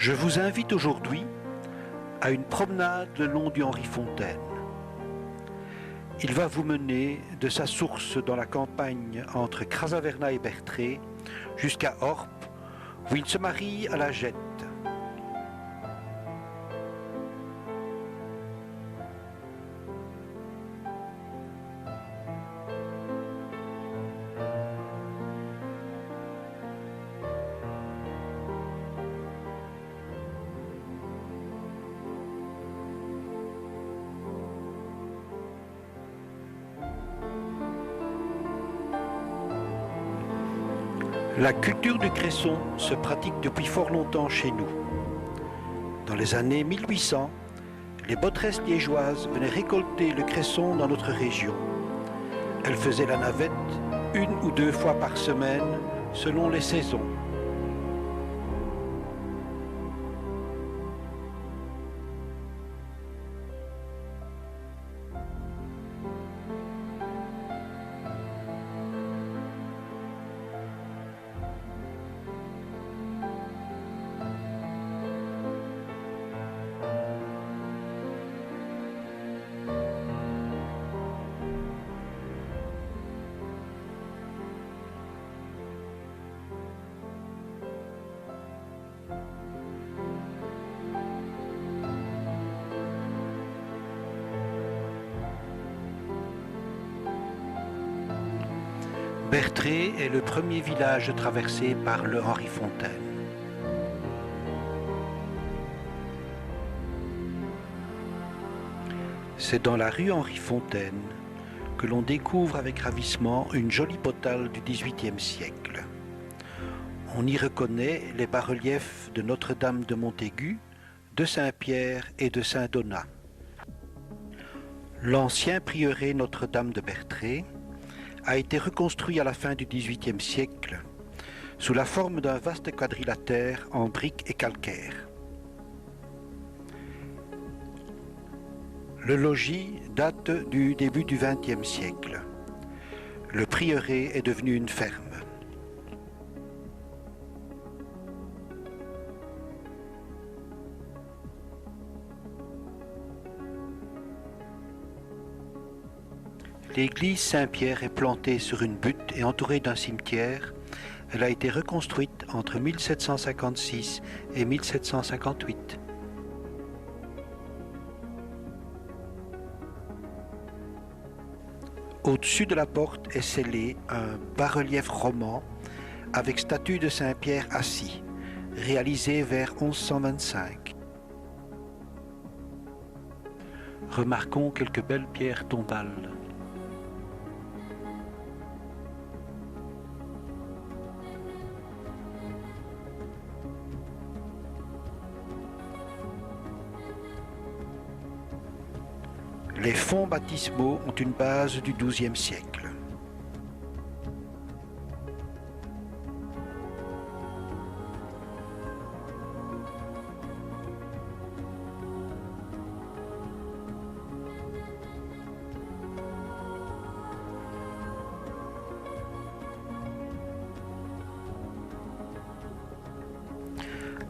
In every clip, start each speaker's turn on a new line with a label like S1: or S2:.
S1: Je vous invite aujourd'hui à une promenade le long du Henri Fontaine. Il va vous mener de sa source dans la campagne entre Crasaverna et Bertré jusqu'à Orpe, où il se marie à la Jette. La culture du cresson se pratique depuis fort longtemps chez nous. Dans les années 1800, les botteresses liégeoises venaient récolter le cresson dans notre région. Elles faisaient la navette 1 ou 2 fois par semaine selon les saisons. Bertré est le premier village traversé par le Henri Fontaine. C'est dans la rue Henri Fontaine que l'on découvre avec ravissement une jolie potale du XVIIIe siècle. On y reconnaît les bas-reliefs de Notre-Dame de Montaigu, de Saint-Pierre et de Saint-Donat. L'ancien prieuré Notre-Dame de Bertré a été reconstruit à la fin du XVIIIe siècle sous la forme d'un vaste quadrilatère en briques et calcaire. Le logis date du début du XXe siècle. Le prieuré est devenu une ferme. L'église Saint-Pierre est plantée sur une butte et entourée d'un cimetière. Elle a été reconstruite entre 1756 et 1758. Au-dessus de la porte est scellé un bas-relief roman avec statue de Saint-Pierre assis, réalisé vers 1125. Remarquons quelques belles pierres tombales. Les fonts baptismaux ont une base du XIIe siècle.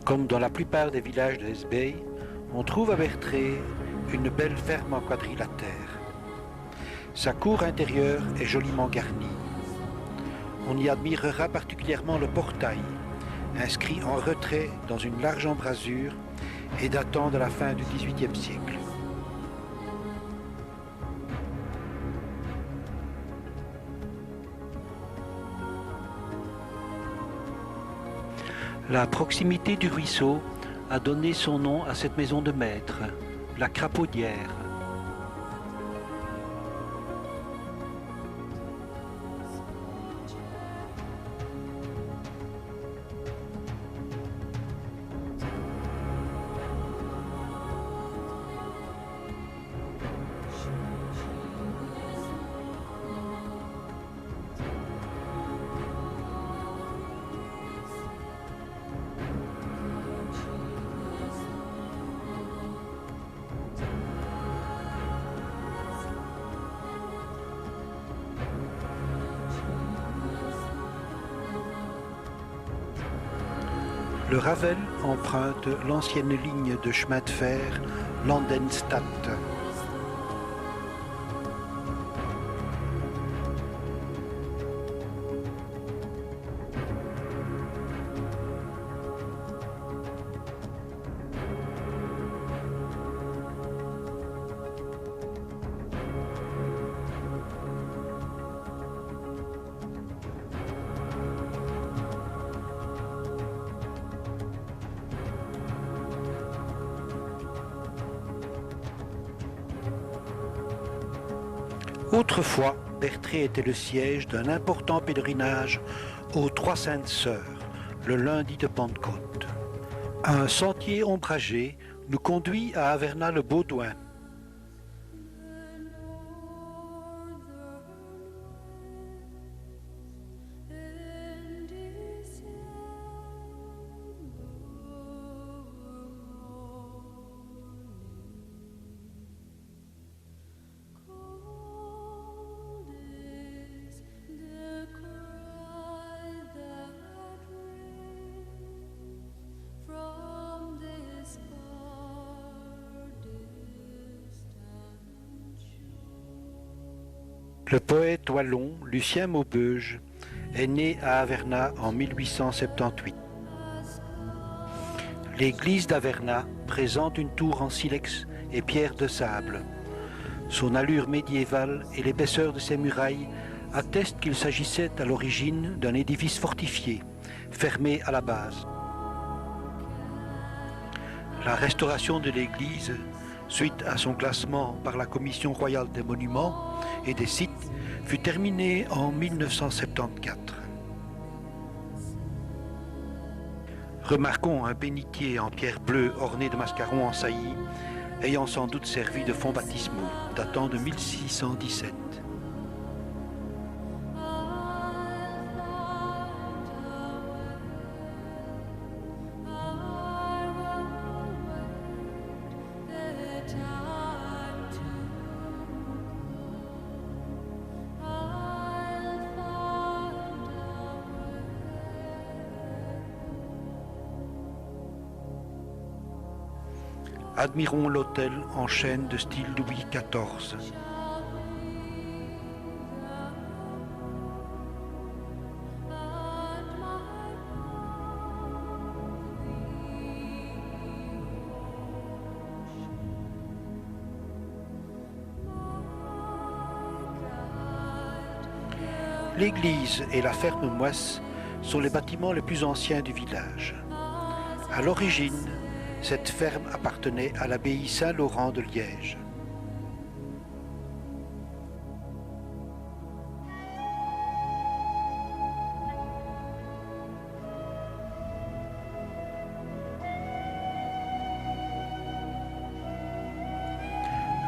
S1: Comme dans la plupart des villages de Hesbaye, on trouve à Bertré une belle ferme en quadrilatère. Sa cour intérieure est joliment garnie. On y admirera particulièrement le portail, inscrit en retrait dans une large embrasure et datant de la fin du XVIIIe siècle. La proximité du ruisseau a donné son nom à cette maison de maître, la Crapaudière. Le Ravel emprunte l'ancienne ligne de chemin de fer Landenstadt. Autrefois, Bertré était le siège d'un important pèlerinage aux Trois Saintes Sœurs, le lundi de Pentecôte. Un sentier ombragé nous conduit à Avernat-le-Baudouin. Le poète wallon Lucien Maubeuge est né à Avernat en 1878. L'église d'Avernat présente une tour en silex et pierre de sable. Son allure médiévale et l'épaisseur de ses murailles attestent qu'il s'agissait à l'origine d'un édifice fortifié, fermé à la base. La restauration de l'église, suite à son classement par la Commission royale des monuments et des sites, fut terminée en 1974. Remarquons un bénitier en pierre bleue orné de mascarons en saillie, ayant sans doute servi de fonds baptismaux, datant de 1617. Admirons l'autel en chêne de style Louis XIV. L'église et la ferme Moisse sont les bâtiments les plus anciens du village. À l'origine, cette ferme appartenait à l'abbaye Saint-Laurent de Liège.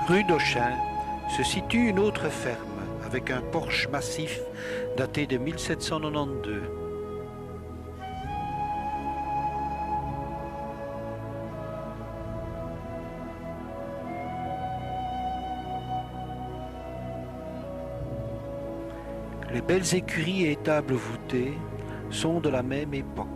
S1: Rue d'Auchin se situe une autre ferme avec un porche massif daté de 1792. Les belles écuries et étables voûtées sont de la même époque.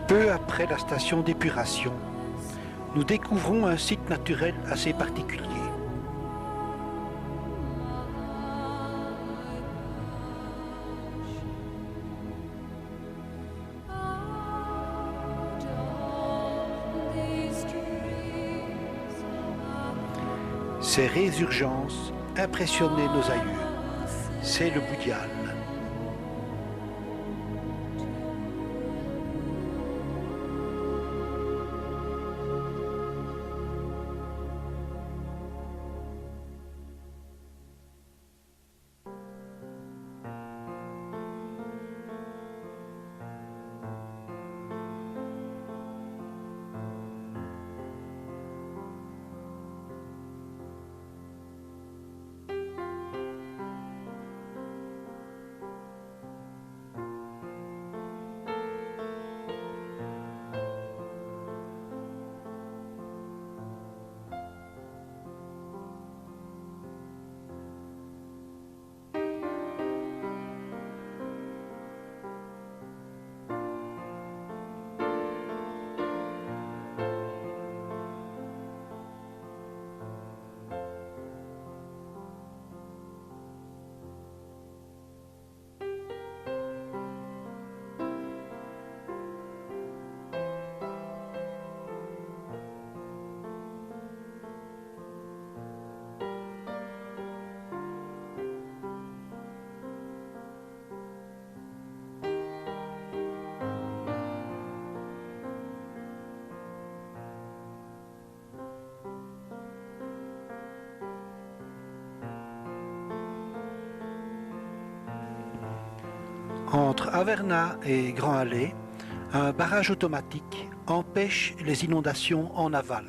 S1: Peu après la station d'épuration, nous découvrons un site naturel assez particulier. Ces résurgences impressionnaient nos aïeux. C'est le Boudial. Entre Averna et Grand-Allais, un barrage automatique empêche les inondations en aval.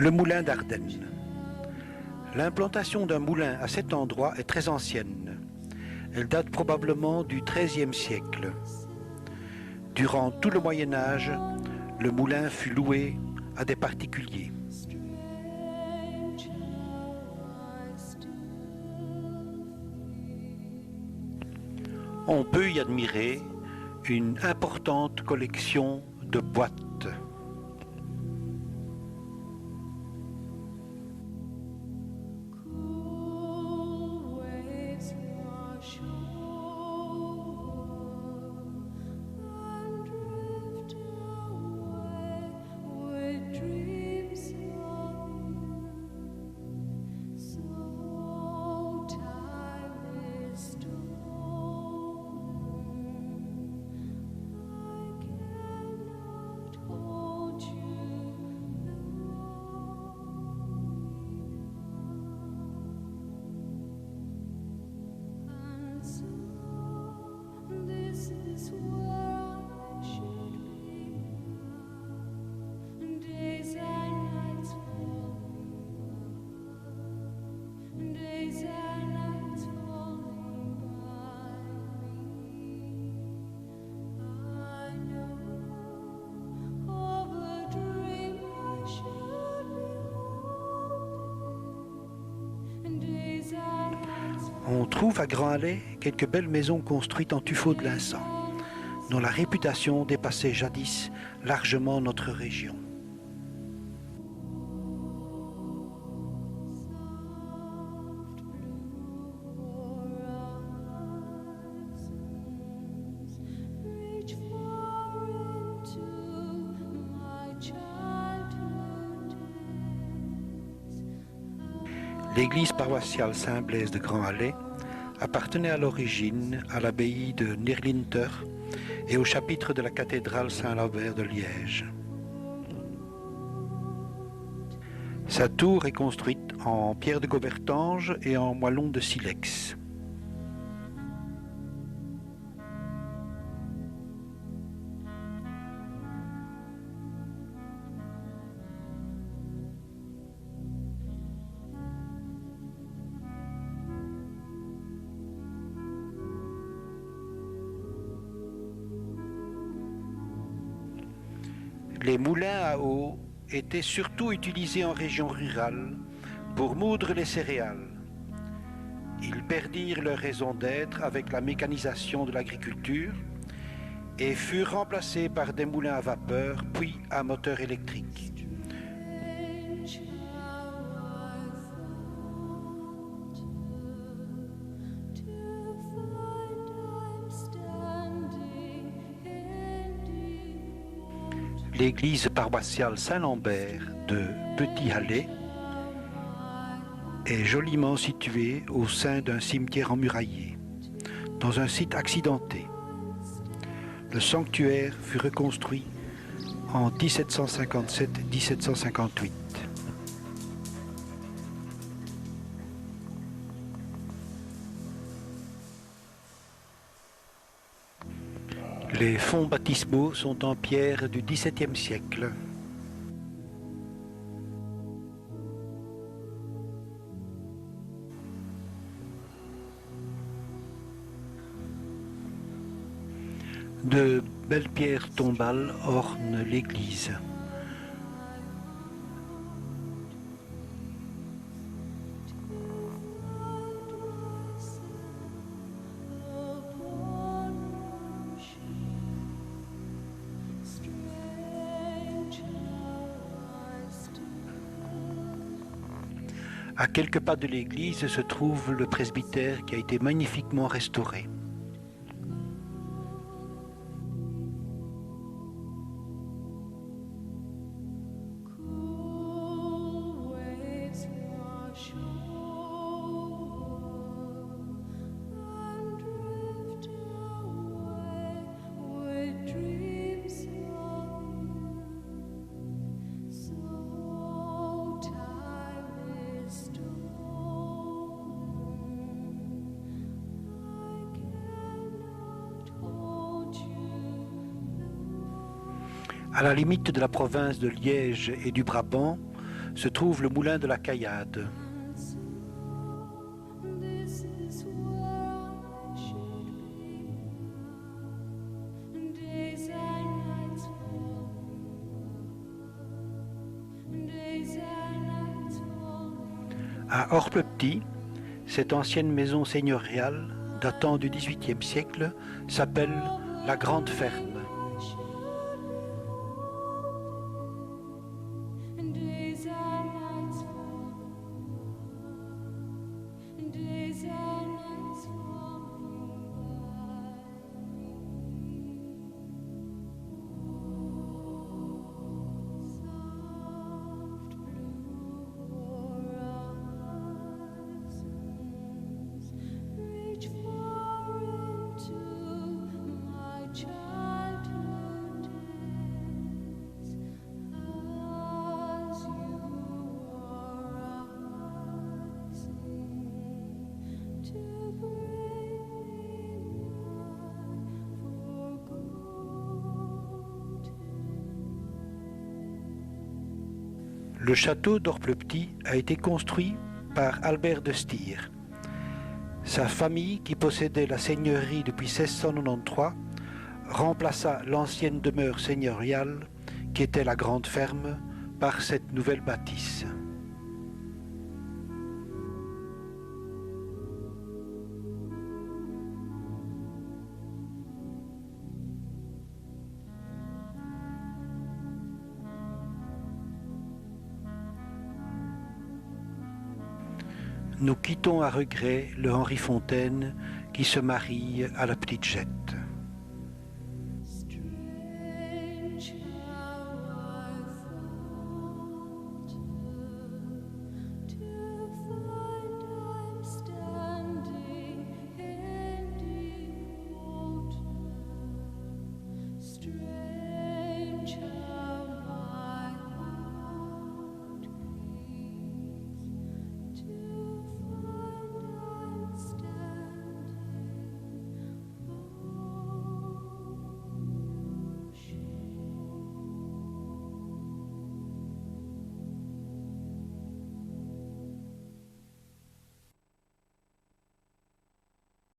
S1: Le moulin d'Ardenne. L'implantation d'un moulin à cet endroit est très ancienne. Elle date probablement du XIIIe siècle. Durant tout le Moyen Âge, le moulin fut loué à des particuliers. On peut y admirer une importante collection de boîtes. On trouve à Grand-Allais quelques belles maisons construites en tuffeau de l'Insant, dont la réputation dépassait jadis largement notre région. L'église paroissiale Saint-Blaise de Grand-Allais appartenait à l'origine à l'abbaye de Neerlinter et au chapitre de la cathédrale Saint-Lambert de Liège. Sa tour est construite en pierre de Gaubertange et en moellon de silex. Les moulins à eau étaient surtout utilisés en région rurale pour moudre les céréales. Ils perdirent leur raison d'être avec la mécanisation de l'agriculture et furent remplacés par des moulins à vapeur puis à moteur électrique. L'église paroissiale Saint-Lambert de Petit-Hallay est joliment située au sein d'un cimetière emmuraillé, dans un site accidenté. Le sanctuaire fut reconstruit en 1757-1758. Les fonts baptismaux sont en pierre du XVIIe siècle. De belles pierres tombales ornent l'église. À quelques pas de l'église se trouve le presbytère qui a été magnifiquement restauré. À la limite de la province de Liège et du Brabant se trouve le moulin de la Caillade. À Orpe-le-Petit, cette ancienne maison seigneuriale, datant du XVIIIe siècle, s'appelle la Grande Ferme. Le château d'Orpe-le-Petit a été construit par Albert de Steyr. Sa famille, qui possédait la seigneurie depuis 1693, remplaça l'ancienne demeure seigneuriale, qui était la Grande Ferme, par cette nouvelle bâtisse. Nous quittons à regret le Henri Fontaine qui se marie à la Petite Jette.